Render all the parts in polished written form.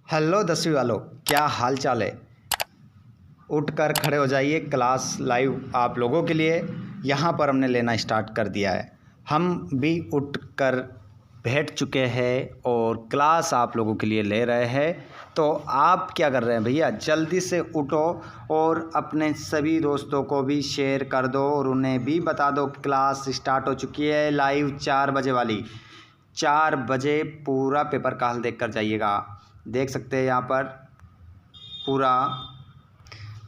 Hello 10वीं वालों, क्या हाल चाल है। उठकर खड़े हो जाइए, क्लास लाइव आप लोगों के लिए यहाँ पर हमने लेना स्टार्ट कर दिया है। हम भी उठकर बैठ चुके हैं और क्लास आप लोगों के लिए ले रहे हैं। तो आप क्या कर रहे हैं भैया, जल्दी से उठो और अपने सभी दोस्तों को भी शेयर कर दो और उन्हें भी बता दो क्लास स्टार्ट हो चुकी है लाइव 4 बजे वाली। 4 बजे पूरा पेपर का हल देख कर जाइएगा। देख सकते हैं यहाँ पर पूरा,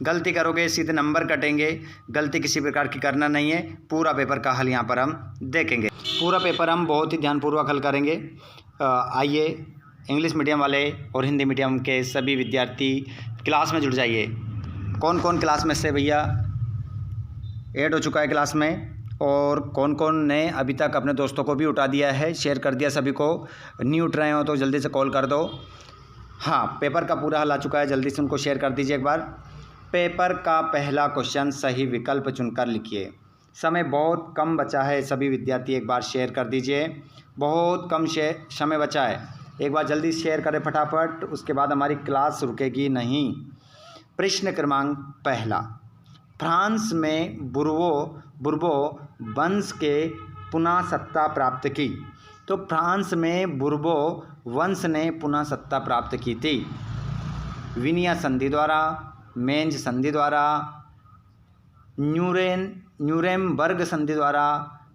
गलती करोगे सीधे नंबर कटेंगे, गलती किसी प्रकार की करना नहीं है। पूरा पेपर का हल यहाँ पर हम देखेंगे। पूरा पेपर हम बहुत ही ध्यानपूर्वक हल करेंगे। आइए, इंग्लिश मीडियम वाले और हिंदी मीडियम के सभी विद्यार्थी क्लास में जुड़ जाइए। कौन कौन क्लास में से भैया ऐड हो चुका है क्लास में, और कौन कौन ने अभी तक अपने दोस्तों को भी उठा दिया है, शेयर कर दिया सभी को। नहीं उठ रहे हो तो जल्दी से कॉल कर दो। हाँ, पेपर का पूरा हल आ चुका है, जल्दी से उनको शेयर कर दीजिए एक बार। पेपर का पहला क्वेश्चन सही विकल्प चुनकर लिखिए। समय बहुत कम बचा है, सभी विद्यार्थी एक बार शेयर कर दीजिए। बहुत कम समय बचा है, एक बार जल्दी शेयर करें फटाफट, उसके बाद हमारी क्लास रुकेगी नहीं। प्रश्न क्रमांक पहला, फ्रांस में बुर्बो वंश के पुनः सत्ता प्राप्त की। तो फ्रांस में बुर्बो वंश ने पुनः सत्ता प्राप्त की थी। विनिया संधि द्वारा, मेंज संधि द्वारा, न्यूरेमबर्ग संधि द्वारा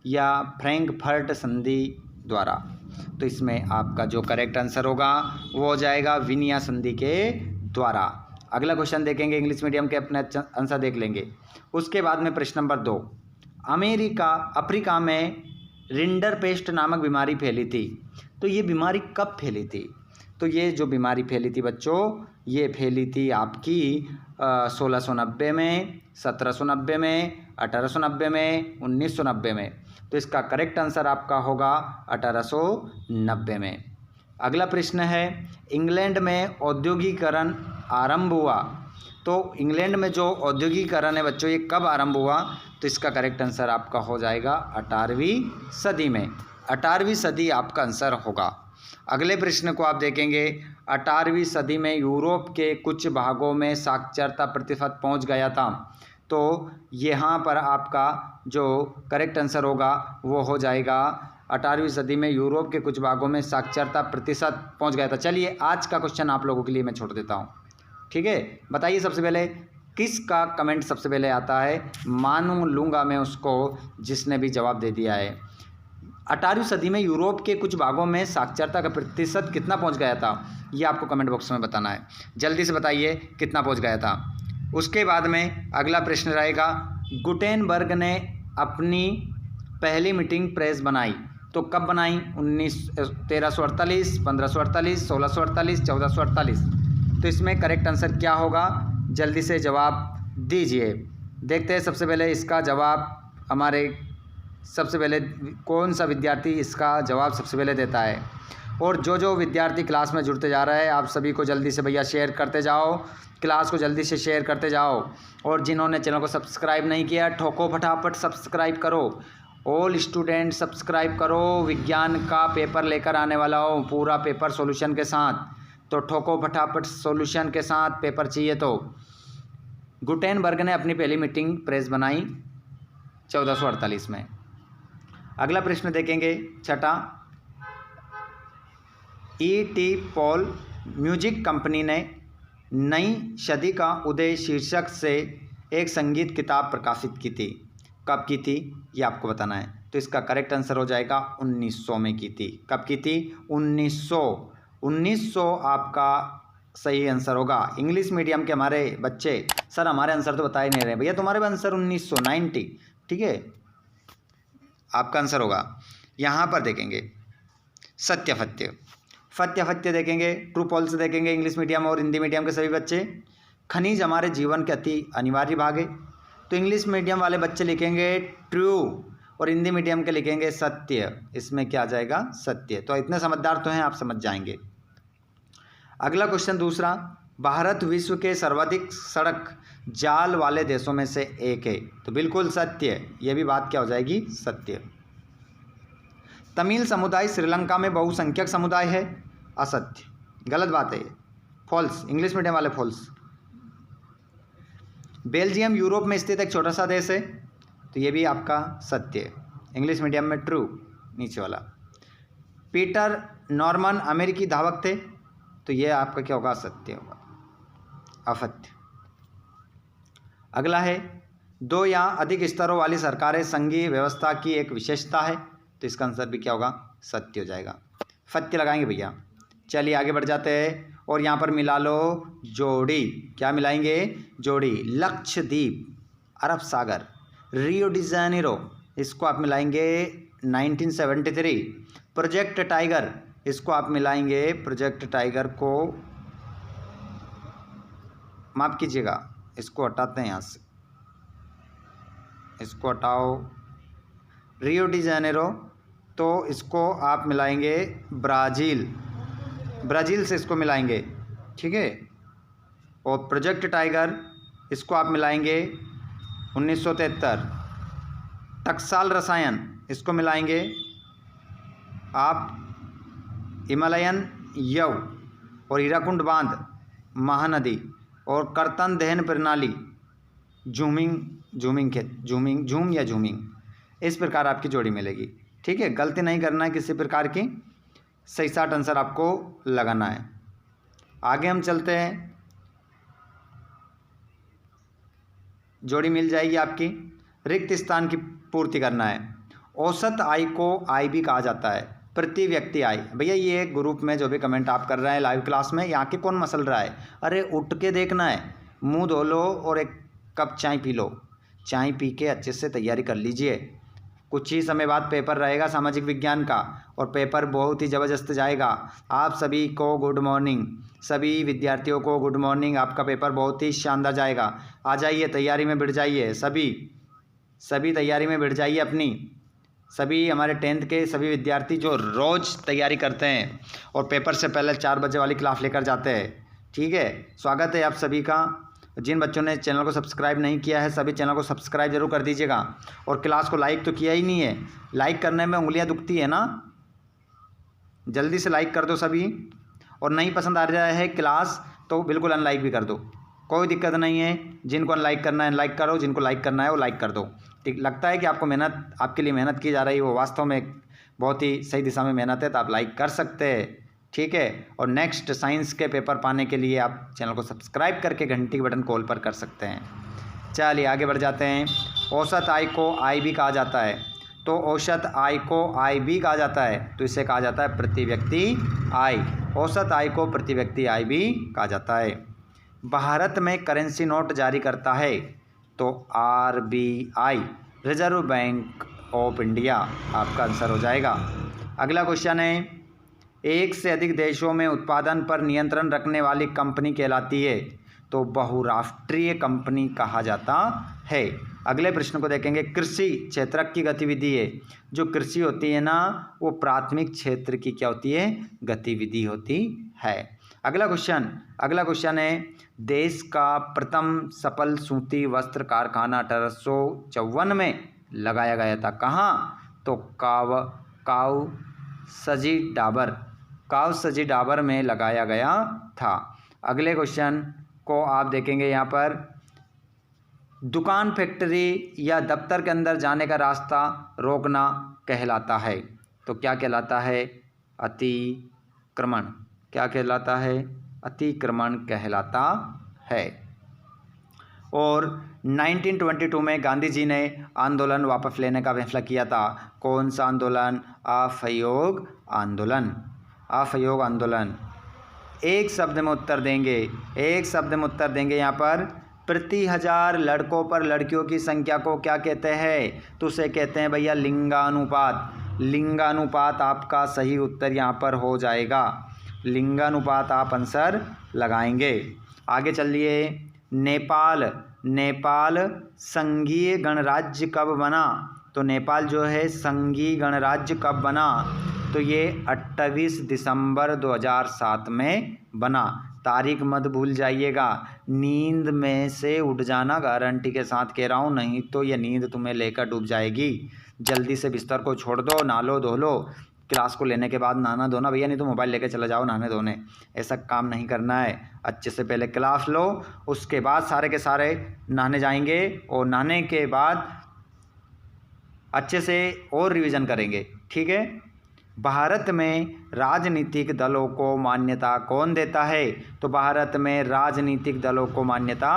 या फ्रैंकफर्ट संधि द्वारा। तो इसमें आपका जो करेक्ट आंसर होगा वो हो जाएगा विनिया संधि के द्वारा। अगला क्वेश्चन देखेंगे, इंग्लिश मीडियम के अपने आंसर देख लेंगे। उसके बाद में प्रश्न नंबर 2, अफ्रीका में रिंडरपेस्ट नामक बीमारी फैली थी। तो ये बीमारी कब फैली थी? तो ये जो बीमारी फैली थी बच्चों, ये फैली थी आपकी 1690 में, 1790 में, 1890 में, 1990 में। तो इसका करेक्ट आंसर आपका होगा 1890 में। अगला प्रश्न है, इंग्लैंड में औद्योगिकरण आरंभ हुआ। तो इंग्लैंड में जो औद्योगिकरण है बच्चों, ये कब आरंभ हुआ? तो इसका करेक्ट आंसर आपका हो जाएगा 18वीं सदी में। 18वीं सदी आपका आंसर होगा। अगले प्रश्न को आप देखेंगे, 18वीं सदी में यूरोप के कुछ भागों में साक्षरता प्रतिशत पहुंच गया था। तो यहाँ पर आपका जो करेक्ट आंसर होगा वो हो जाएगा 18वीं सदी में यूरोप के कुछ भागों में साक्षरता प्रतिशत पहुंच गया था। चलिए, आज का क्वेश्चन आप लोगों के लिए मैं छोड़ देता हूँ, ठीक है। बताइए सबसे पहले किसका कमेंट सबसे पहले आता है। मान लूँगा मैं उसको जिसने भी जवाब दे दिया है। 18वीं सदी में यूरोप के कुछ भागों में साक्षरता का प्रतिशत कितना पहुंच गया था, ये आपको कमेंट बॉक्स में बताना है। जल्दी से बताइए कितना पहुंच गया था। उसके बाद में अगला प्रश्न रहेगा, गुटेनबर्ग ने अपनी पहली मीटिंग प्रेस बनाई। तो कब बनाई? 1348, 1548, 1648, 1448। तो इसमें करेक्ट आंसर क्या होगा? जल्दी से जवाब दीजिए। देखते हैं सबसे पहले इसका जवाब हमारे, सबसे पहले कौन सा विद्यार्थी इसका जवाब सबसे पहले देता है। और जो विद्यार्थी क्लास में जुड़ते जा रहा है, आप सभी को जल्दी से भैया शेयर करते जाओ, क्लास को जल्दी से शेयर करते जाओ। और जिन्होंने चैनल को सब्सक्राइब नहीं किया, ठोको फटाफट सब्सक्राइब करो। ऑल स्टूडेंट सब्सक्राइब करो, विज्ञान का पेपर लेकर आने वाला हो, पूरा पेपर सॉल्यूशन के साथ। तो ठोको फटाफट सॉल्यूशन के साथ पेपर चाहिए। तो गुटेनबर्ग ने अपनी पहली मीटिंग प्रेस बनाई 1448 में। अगला प्रश्न देखेंगे, छठा, E.T. पॉल म्यूजिक कंपनी ने नई सदी का उदय शीर्षक से एक संगीत किताब प्रकाशित की थी। कब की थी ये आपको बताना है। तो इसका करेक्ट आंसर हो जाएगा 1900 में की थी। कब की थी? 1900 आपका सही आंसर होगा। इंग्लिश मीडियम के हमारे बच्चे, सर हमारे आंसर तो बता ही नहीं रहे भैया, तुम्हारे आंसर 1990, ठीक है, आपका आंसर होगा। यहाँ पर देखेंगे सत्य देखेंगे, ट्रू फॉल्स देखेंगे। इंग्लिश मीडियम और हिंदी मीडियम के सभी बच्चे, खनिज हमारे जीवन के अति अनिवार्य भाग है। तो इंग्लिश मीडियम वाले बच्चे लिखेंगे ट्रू और हिंदी मीडियम के लिखेंगे सत्य। इसमें क्या आ जाएगा? सत्य। तो इतने समझदार तो हैं, आप समझ जाएंगे। अगला क्वेश्चन दूसरा, भारत विश्व के सर्वाधिक सड़क जाल वाले देशों में से एक है। तो बिल्कुल सत्य, यह भी बात क्या हो जाएगी? सत्य। तमिल समुदाय श्रीलंका में बहुसंख्यक समुदाय है। असत्य, गलत बात है ये। फॉल्स, इंग्लिश मीडियम वाले फॉल्स। बेल्जियम यूरोप में स्थित एक छोटा सा देश है, तो ये भी आपका सत्य है। इंग्लिश मीडियम में ट्रू, नीचे वाला। पीटर नॉर्मन अमेरिकी धावक थे, तो ये आपका क्या होगा, सत्य होगा, असत्य। अगला है, 2 या अधिक स्तरों वाली सरकारें संघीय व्यवस्था की एक विशेषता है, तो इसका आंसर भी क्या होगा, सत्य हो जाएगा। सत्य लगाएंगे भैया। चलिए आगे बढ़ जाते हैं, और यहाँ पर मिला लो जोड़ी। क्या मिलाएंगे, जोड़ी। लक्षद्वीप, अरब सागर, रियो डी जेनेरो, इसको आप मिलाएंगे 1973। प्रोजेक्ट टाइगर, इसको आप मिलाएंगे, प्रोजेक्ट टाइगर को माफ कीजिएगा, इसको हटाते हैं यहाँ से, इसको हटाओ, रियो डी जेनेरो, तो इसको आप मिलाएंगे ब्राज़ील, ब्राज़ील से इसको मिलाएंगे, ठीक है। और प्रोजेक्ट टाइगर, इसको आप मिलाएंगे 1973। टकसाल रसायन, इसको मिलाएंगे आप हिमालयन यव, और हीराकुंड बांध, महानदी, और कर्तन दहन प्रणाली, झूम या झूमिंग, इस प्रकार आपकी जोड़ी मिलेगी, ठीक है। गलती नहीं करना है किसी प्रकार की, सही साट आंसर आपको लगाना है। आगे हम चलते हैं, जोड़ी मिल जाएगी आपकी। रिक्त स्थान की पूर्ति करना है। औसत आय को आय भी कहा जाता है, प्रति व्यक्ति आय। भैया ये ग्रुप में जो भी कमेंट आप कर रहे हैं लाइव क्लास में, यहाँ के कौन मसल रहा है, अरे उठ के देखना है, मुंह धो लो और एक कप चाय पी लो, चाय पी के अच्छे से तैयारी कर लीजिए। कुछ ही समय बाद पेपर रहेगा सामाजिक विज्ञान का, और पेपर बहुत ही ज़बरदस्त जाएगा। आप सभी को गुड मॉर्निंग, सभी विद्यार्थियों को गुड मॉर्निंग। आपका पेपर बहुत ही शानदार जाएगा। आ जाइए, तैयारी में भिड़ जाइए, सभी तैयारी में भिड़ जाइए अपनी। सभी हमारे 10th के सभी विद्यार्थी जो रोज़ तैयारी करते हैं और पेपर से पहले 4 बजे वाली क्लास लेकर जाते हैं, ठीक है। स्वागत है आप सभी का। जिन बच्चों ने चैनल को सब्सक्राइब नहीं किया है, सभी चैनल को सब्सक्राइब जरूर कर दीजिएगा। और क्लास को लाइक तो किया ही नहीं है, लाइक करने में उंगलियां दुखती है ना, जल्दी से लाइक कर दो सभी। और नहीं पसंद आ रहा है क्लास तो बिल्कुल अनलाइक भी कर दो, कोई दिक्कत नहीं है। जिनको अनलाइक करना है अनलाइक करो, जिनको लाइक करना है वो लाइक कर दो। ठीक लगता है कि आपको मेहनत, आपके लिए मेहनत की जा रही है, वो वास्तव में बहुत ही सही दिशा में मेहनत है, तो आप लाइक कर सकते हैं, ठीक है। और नेक्स्ट साइंस के पेपर पाने के लिए आप चैनल को सब्सक्राइब करके घंटी के बटन कॉल पर कर सकते हैं। चलिए आगे बढ़ जाते हैं। औसत आय को आय भी कहा जाता है, तो औसत आय को आय भी कहा जाता है, तो इसे कहा जाता है प्रति व्यक्ति आय। औसत आय को प्रति व्यक्ति आय भी कहा जाता है। भारत में करेंसी नोट जारी करता है, तो RBI, reserve bank of India, आपका आंसर हो जाएगा। अगला क्वेश्चन है, एक से अधिक देशों में उत्पादन पर नियंत्रण रखने वाली कंपनी कहलाती है, तो बहुराष्ट्रीय कंपनी कहा जाता है। अगले प्रश्न को देखेंगे। कृषि क्षेत्र की गतिविधि है, जो कृषि होती है ना, वो प्राथमिक क्षेत्र की क्या होती है, गतिविधि होती है। अगला क्वेश्चन है, देश का प्रथम सफल सूती वस्त्र कारखाना 1854 में लगाया गया था, कहाँ, तो कावसजी डाबर में लगाया गया था। अगले क्वेश्चन को आप देखेंगे, यहाँ पर दुकान, फैक्ट्री या दफ्तर के अंदर जाने का रास्ता रोकना कहलाता है, तो क्या कहलाता है, अतिक्रमण। क्या कहलाता है, अतिक्रमण कहलाता है। और 1922 में गांधी जी ने आंदोलन वापस लेने का फैसला किया था, कौन सा आंदोलन, असहयोग आंदोलन। एक शब्द में उत्तर देंगे, यहाँ पर प्रति 1000 लड़कों पर लड़कियों की संख्या को क्या कहते हैं, तो उसे कहते हैं भैया लिंगानुपात। आपका सही उत्तर यहाँ पर हो जाएगा, लिंगानुपात आप आंसर लगाएंगे। आगे चलिए। नेपाल संघीय गणराज्य कब बना, तो नेपाल जो है संघीय गणराज्य कब बना, तो ये 28 दिसंबर 2007 में बना। तारीख मत भूल जाइएगा, नींद में से उठ जाना, गारंटी के साथ कह रहा हूँ, नहीं तो ये नींद तुम्हें लेकर डूब जाएगी। जल्दी से बिस्तर को छोड़ दो, नहा लो, धो लो, क्लास को लेने के बाद नहाना धोना, भैया नहीं तो मोबाइल लेके चले जाओ नहाने धोने, ऐसा काम नहीं करना है। अच्छे से पहले क्लास लो, उसके बाद सारे के सारे नहाने जाएंगे और नहाने के बाद अच्छे से और रिवीजन करेंगे, ठीक है। भारत में राजनीतिक दलों को मान्यता कौन देता है? तो भारत में राजनीतिक दलों को मान्यता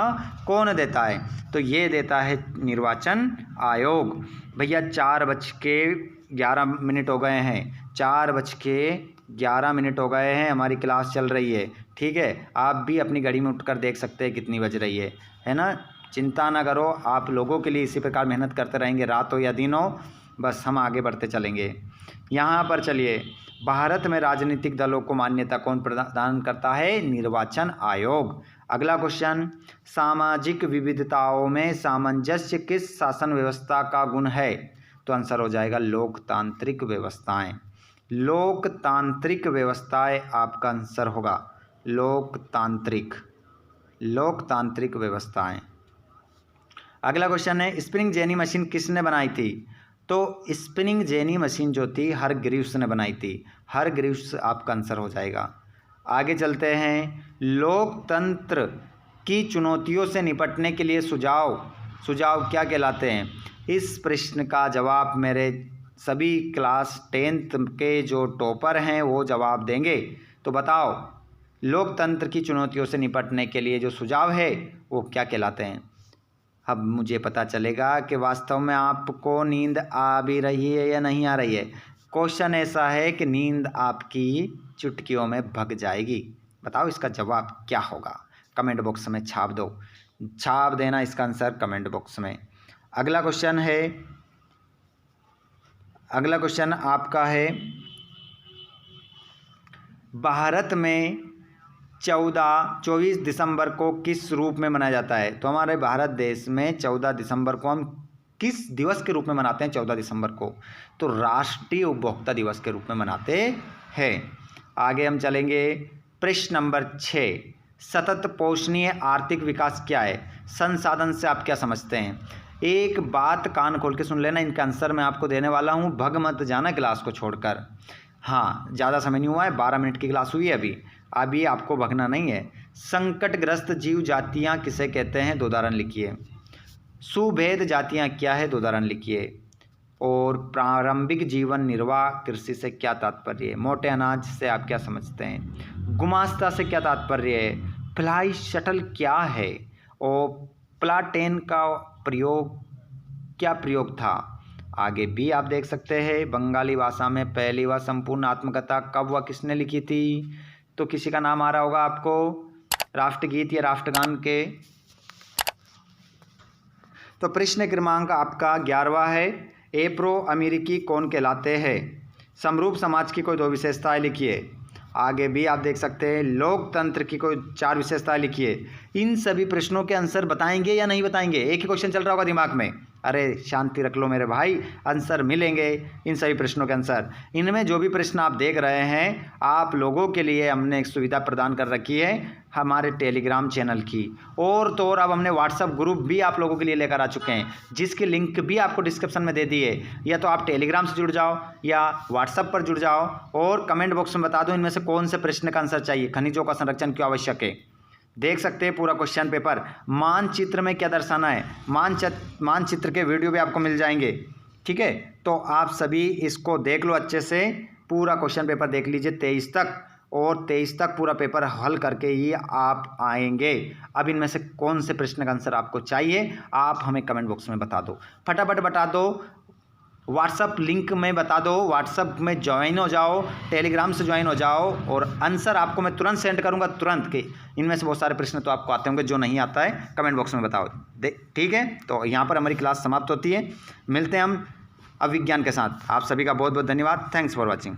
कौन देता है? तो ये देता है निर्वाचन आयोग। भैया 4:11 हो गए हैं, 4:11 हो गए हैं, हमारी क्लास चल रही है, ठीक है। आप भी अपनी घड़ी में उठकर देख सकते हैं कितनी बज रही है ना। चिंता ना करो, आप लोगों के लिए इसी प्रकार मेहनत करते रहेंगे, रात हो या दिन हो, बस हम आगे बढ़ते चलेंगे। यहाँ पर चलिए, भारत में राजनीतिक दलों को मान्यता कौन प्रदान करता है? निर्वाचन आयोग। अगला क्वेश्चन, सामाजिक विविधताओं में सामंजस्य किस शासन व्यवस्था का गुण है? तो आंसर हो जाएगा लोकतांत्रिक व्यवस्थाएं। लोकतांत्रिक व्यवस्थाएं आपका आंसर होगा, लोकतांत्रिक व्यवस्थाएं। अगला क्वेश्चन है, स्पिनिंग जेनी मशीन किसने बनाई थी? तो स्पिनिंग जेनी मशीन जो थी हरग्रीव्स ने बनाई थी, हरग्रीव्स आपका आंसर हो जाएगा। आगे चलते हैं, लोकतंत्र की चुनौतियों से निपटने के लिए सुझाव क्या कहलाते हैं? इस प्रश्न का जवाब मेरे सभी क्लास 10th के जो टॉपर हैं वो जवाब देंगे। तो बताओ, लोकतंत्र की चुनौतियों से निपटने के लिए जो सुझाव है वो क्या कहलाते हैं? अब मुझे पता चलेगा कि वास्तव में आपको नींद आ भी रही है या नहीं आ रही है। क्वेश्चन ऐसा है कि नींद आपकी चुटकियों में भग जाएगी। बताओ इसका जवाब क्या होगा? कमेंट बॉक्स में छाप दो, छाप देना इसका आंसर कमेंट बॉक्स में। अगला क्वेश्चन आपका है, भारत में 24 दिसंबर को किस रूप में मनाया जाता है? तो हमारे भारत देश में 14 दिसंबर को हम किस दिवस के रूप में मनाते हैं? 14 दिसंबर को तो राष्ट्रीय उपभोक्ता दिवस के रूप में मनाते हैं। आगे हम चलेंगे, प्रश्न नंबर 6, सतत पोषणीय आर्थिक विकास क्या है? संसाधन से आप क्या समझते हैं? एक बात कान खोल के सुन लेना, इनका आंसर मैं आपको देने वाला हूँ, भग मत जाना क्लास को छोड़कर। हाँ, ज़्यादा समय नहीं हुआ है, 12 मिनट की क्लास हुई है अभी आपको भगना नहीं है। संकटग्रस्त जीव जातियाँ किसे कहते हैं? 2 उदाहरण लिखिए। सुभेद जातियाँ क्या है? 2 उदाहरण लिखिए। और प्रारंभिक जीवन निर्वाह कृषि से क्या तात्पर्य है? मोटे अनाज से आप क्या समझते हैं? गुमास्ता से क्या तात्पर्य है? फ्लाई शटल क्या है? और प्लाटेन का क्या प्रयोग था? आगे भी आप देख सकते हैं, बंगाली भाषा में पहली व संपूर्ण आत्मकथा कब व किसने लिखी थी? तो किसी का नाम आ रहा होगा आपको, राष्ट्रगीत या राष्ट्रगान के। तो प्रश्न क्रमांक आपका 11वां है, एफ्रो अमेरिकी कौन कहलाते हैं? समरूप समाज की कोई 2 विशेषताएं लिखिए। आगे भी आप देख सकते हैं, लोकतंत्र की कोई 4 विशेषताएं लिखिए। इन सभी प्रश्नों के आंसर बताएंगे या नहीं बताएंगे? एक ही क्वेश्चन चल रहा होगा दिमाग में, अरे शांति रख लो मेरे भाई, आंसर मिलेंगे इन सभी प्रश्नों के आंसर। इनमें जो भी प्रश्न आप देख रहे हैं, आप लोगों के लिए हमने एक सुविधा प्रदान कर रखी है हमारे टेलीग्राम चैनल की, और तो और अब हमने व्हाट्सएप ग्रुप भी आप लोगों के लिए लेकर आ चुके हैं, जिसकी लिंक भी आपको डिस्क्रिप्शन में दे दी है। या तो आप टेलीग्राम से जुड़ जाओ या व्हाट्सएप पर जुड़ जाओ और कमेंट बॉक्स में बता दो इनमें से कौन से प्रश्न का आंसर चाहिए। खनिजों का संरक्षण क्यों आवश्यक है? देख सकते हैं पूरा क्वेश्चन पेपर। मानचित्र में क्या दर्शाना है? मानचित्र के वीडियो भी आपको मिल जाएंगे, ठीक है। तो आप सभी इसको देख लो अच्छे से, पूरा क्वेश्चन पेपर देख लीजिए 23 तक, और 23 तक पूरा पेपर हल करके ही आप आएंगे। अब इनमें से कौन से प्रश्न का आंसर आपको चाहिए, आप हमें कमेंट बॉक्स में बता दो, फटाफट बता दो। व्हाट्सअप लिंक में बता दो, व्हाट्सअप में ज्वाइन हो जाओ, टेलीग्राम से ज्वाइन हो जाओ, और आंसर आपको मैं तुरंत सेंड करूंगा, तुरंत के। इनमें से बहुत सारे प्रश्न तो आपको आते होंगे, जो नहीं आता है कमेंट बॉक्स में बताओ, ठीक है। तो यहाँ पर हमारी क्लास समाप्त होती है, मिलते हैं हम अभिज्ञान के साथ। आप सभी का बहुत बहुत धन्यवाद। Thanks for watching.